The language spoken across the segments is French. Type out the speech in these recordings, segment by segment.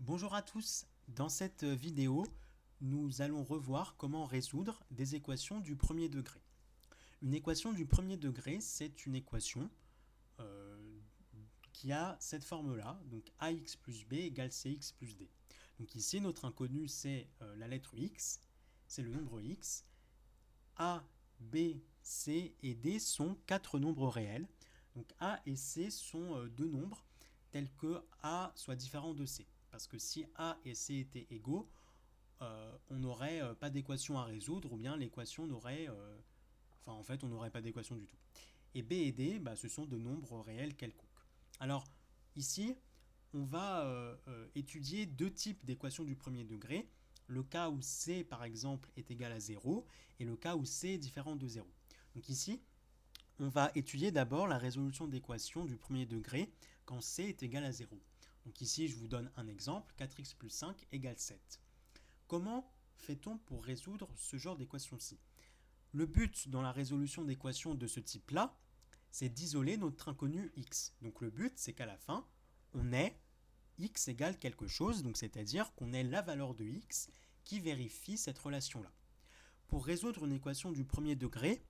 Bonjour à tous, dans cette vidéo, nous allons revoir comment résoudre des équations du premier degré. Une équation du premier degré, c'est une équation euh, qui a cette forme-là, donc ax plus b égale cx plus d. Donc ici, notre inconnu, c'est la lettre x, c'est le nombre x. A, b, c et d sont quatre nombres réels. Donc a et c sont deux nombres tels que a soit différent de c. Parce que si a et c étaient égaux, on n'aurait pas d'équation à résoudre, ou bien l'équation n'aurait... enfin, en fait, on n'aurait pas d'équation du tout. Et b et d, ce sont de nombres réels quelconques. Alors, ici, on va étudier deux types d'équations du premier degré. Le cas où c, par exemple, est égal à 0, et le cas où c est différent de 0. Donc ici, on va étudier d'abord la résolution d'équations du premier degré quand c est égal à 0. Donc ici, je vous donne un exemple, 4x plus 5 égale 7. Comment fait-on pour résoudre ce genre d'équation-ci? Le but dans la résolution d'équations de ce type-là, c'est d'isoler notre inconnu x. Donc le but, c'est qu'à la fin, on ait x égale quelque chose, donc c'est-à-dire qu'on ait la valeur de x qui vérifie cette relation-là. Pour résoudre une équation du premier degré,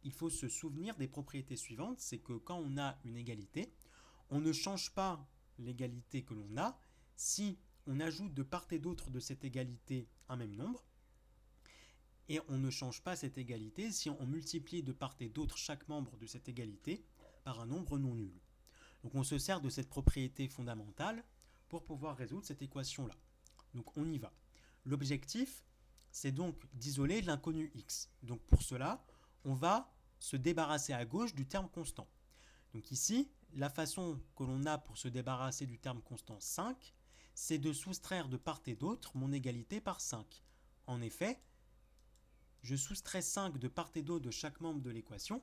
il faut se souvenir des propriétés suivantes, c'est que quand on a une égalité, on ne change pas l'égalité que l'on a si on ajoute de part et d'autre de cette égalité un même nombre, et on ne change pas cette égalité si on multiplie de part et d'autre chaque membre de cette égalité par un nombre non nul. Donc on se sert de cette propriété fondamentale pour pouvoir résoudre cette équation-là. Donc on y va. L'objectif, c'est donc d'isoler l'inconnu x. Donc pour cela, on va se débarrasser à gauche du terme constant. Donc ici, la façon que l'on a pour se débarrasser du terme constant 5, c'est de soustraire de part et d'autre mon égalité par 5. En effet, je soustrais 5 de part et d'autre de chaque membre de l'équation,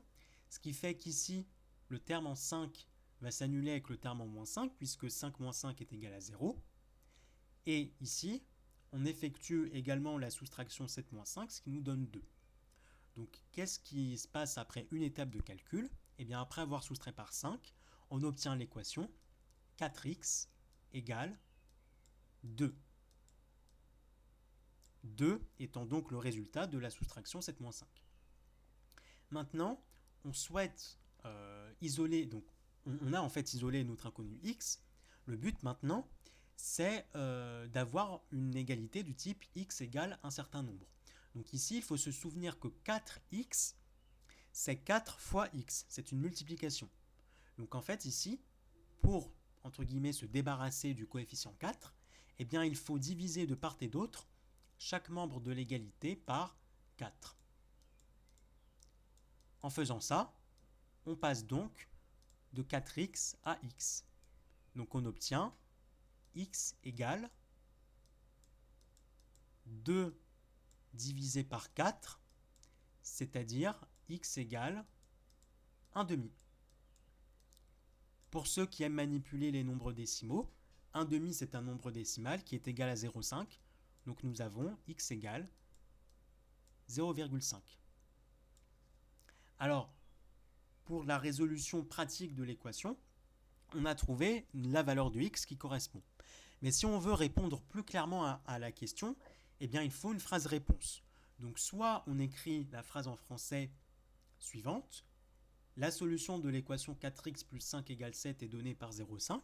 ce qui fait qu'ici, le terme en 5 va s'annuler avec le terme en moins 5, puisque 5 moins 5 est égal à 0. Et ici, on effectue également la soustraction 7 moins 5, ce qui nous donne 2. Donc, qu'est-ce qui se passe après une étape de calcul? Eh bien, après avoir soustrait par 5, on obtient l'équation 4x égale 2. 2 étant donc le résultat de la soustraction 7 moins 5. Maintenant, on souhaite isoler, donc on a en fait isolé notre inconnu x. Le but maintenant, c'est d'avoir une égalité du type x égale un certain nombre. Donc ici, il faut se souvenir que 4x, c'est 4 fois x, c'est une multiplication. Donc en fait ici, pour entre guillemets se débarrasser du coefficient 4, eh bien il faut diviser de part et d'autre chaque membre de l'égalité par 4. En faisant ça, on passe donc de 4x à x. Donc on obtient x égale 2 divisé par 4, c'est-à-dire x égale 1 demi. Pour ceux qui aiment manipuler les nombres décimaux, 1 demi c'est un nombre décimal qui est égal à 0,5. Donc nous avons x égale 0,5. Alors, pour la résolution pratique de l'équation, on a trouvé la valeur de x qui correspond. Mais si on veut répondre plus clairement à la question, eh bien il faut une phrase réponse. Donc soit on écrit la phrase en français suivante, la solution de l'équation 4x plus 5 égale 7 est donnée par 0,5,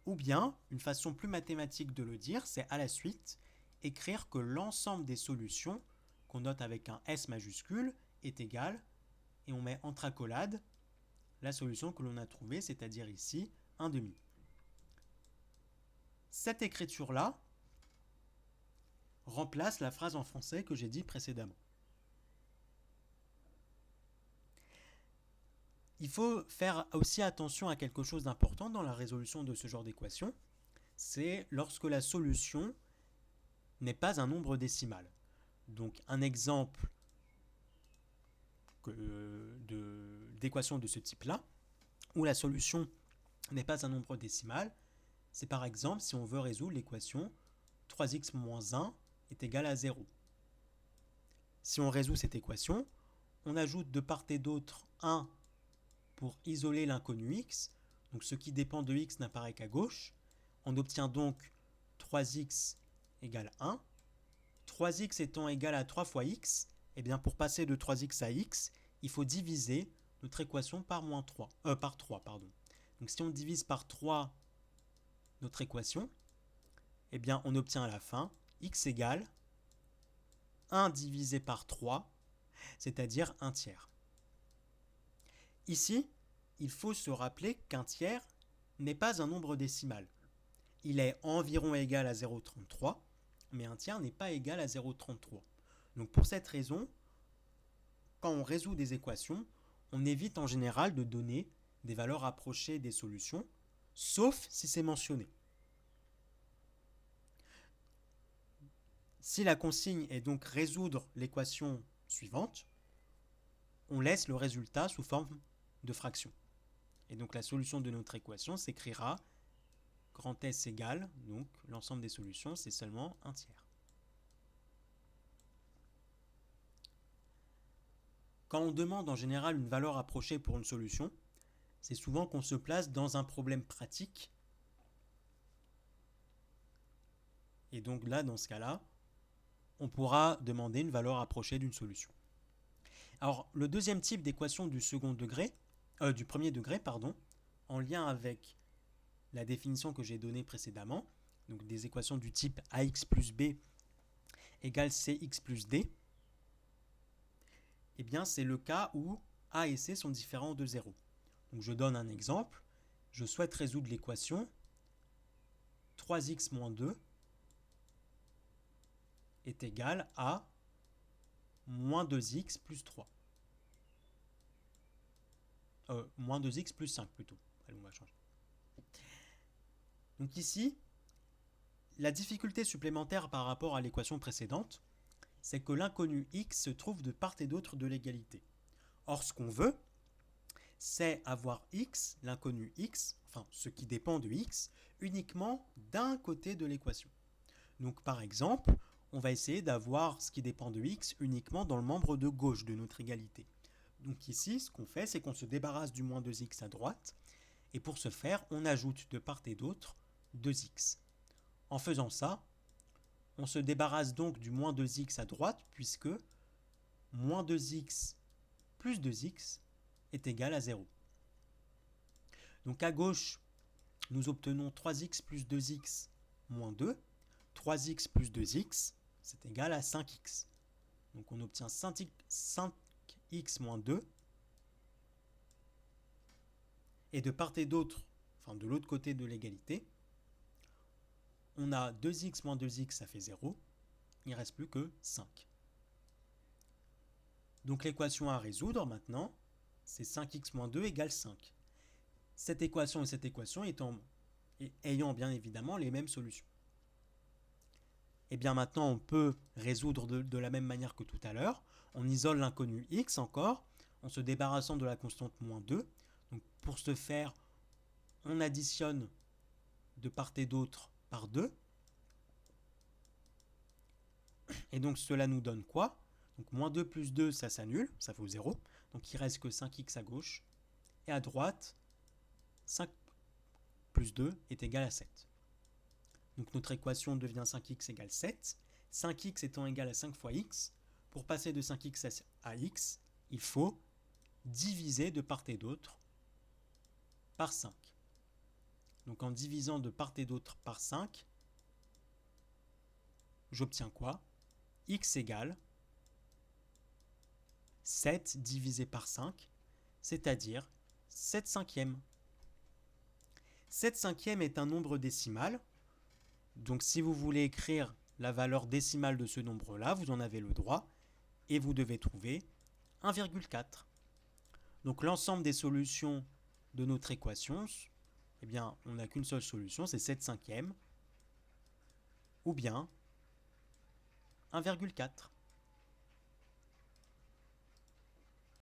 ou bien, une façon plus mathématique de le dire, c'est à la suite, écrire que l'ensemble des solutions, qu'on note avec un S majuscule, est égal, et on met entre accolades la solution que l'on a trouvée, c'est-à-dire ici 1 demi. Cette écriture-là remplace la phrase en français que j'ai dit précédemment. Il faut faire aussi attention à quelque chose d'important dans la résolution de ce genre d'équation, c'est lorsque la solution n'est pas un nombre décimal. Donc un exemple d'équation de ce type-là, où la solution n'est pas un nombre décimal, c'est par exemple si on veut résoudre l'équation 3x moins 1 est égal à 0. Si on résout cette équation, on ajoute de part et d'autre 1 pour isoler l'inconnu x, donc ce qui dépend de x n'apparaît qu'à gauche. On obtient donc 3x égale 1. 3x étant égal à 3 fois x, eh bien pour passer de 3x à x, il faut diviser notre équation par, par 3. Pardon. Donc si on divise par 3 notre équation, eh bien on obtient à la fin x égale 1 divisé par 3, c'est-à-dire 1 tiers. Ici, il faut se rappeler qu'un tiers n'est pas un nombre décimal. Il est environ égal à 0,33, mais un tiers n'est pas égal à 0,33. Donc pour cette raison, quand on résout des équations, on évite en général de donner des valeurs rapprochées des solutions, sauf si c'est mentionné. Si la consigne est donc résoudre l'équation suivante, on laisse le résultat sous forme de fraction. Et donc la solution de notre équation s'écrira grand S égale, donc l'ensemble des solutions, c'est seulement 1 tiers. Quand on demande en général une valeur approchée pour une solution, c'est souvent qu'on se place dans un problème pratique. Et donc là, dans ce cas-là, on pourra demander une valeur approchée d'une solution. Alors, le deuxième type d'équation du premier degré, en lien avec la définition que j'ai donnée précédemment, donc des équations du type ax plus b égale cx plus d, eh bien c'est le cas où a et c sont différents de 0. Donc je donne un exemple. Je souhaite résoudre l'équation 3x moins 2 est égal à moins 2x plus 3. Moins 2x plus 5 plutôt. Allez, on va changer. Donc ici, la difficulté supplémentaire par rapport à l'équation précédente, c'est que l'inconnu x se trouve de part et d'autre de l'égalité. Or, ce qu'on veut, c'est avoir x, l'inconnu x, enfin ce qui dépend de x, uniquement d'un côté de l'équation. Donc par exemple, on va essayer d'avoir ce qui dépend de x uniquement dans le membre de gauche de notre égalité. Donc ici, ce qu'on fait, c'est qu'on se débarrasse du moins 2x à droite, et pour ce faire, on ajoute de part et d'autre 2x. En faisant ça, on se débarrasse donc du moins 2x à droite, puisque moins 2x plus 2x est égal à 0. Donc à gauche, nous obtenons 3x plus 2x moins 2. 3x plus 2x, c'est égal à 5x. Donc on obtient 5x moins 2. Et de part et d'autre, enfin de l'autre côté de l'égalité, on a 2x moins 2x, ça fait 0. Il ne reste plus que 5. Donc l'équation à résoudre maintenant, c'est 5x moins 2 égale 5. Cette équation et cette équation ayant bien évidemment les mêmes solutions. Et bien maintenant, on peut résoudre de la même manière que tout à l'heure. On isole l'inconnu x encore, en se débarrassant de la constante moins 2. Donc pour ce faire, on additionne de part et d'autre par 2. Et donc cela nous donne quoi? Donc moins 2 plus 2, ça s'annule, ça vaut 0. Donc il reste que 5x à gauche. Et à droite, 5 plus 2 est égal à 7. Donc notre équation devient 5x égale 7. 5x étant égal à 5 fois x, pour passer de 5x à x, il faut diviser de part et d'autre par 5. Donc en divisant de part et d'autre par 5, j'obtiens quoi? X égale 7 divisé par 5, c'est-à-dire 7 cinquièmes. 7 cinquièmes est un nombre décimal. Donc si vous voulez écrire la valeur décimale de ce nombre-là, vous en avez le droit, et vous devez trouver 1,4. Donc l'ensemble des solutions de notre équation, eh bien, on n'a qu'une seule solution, c'est 7 cinquièmes, ou bien 1,4.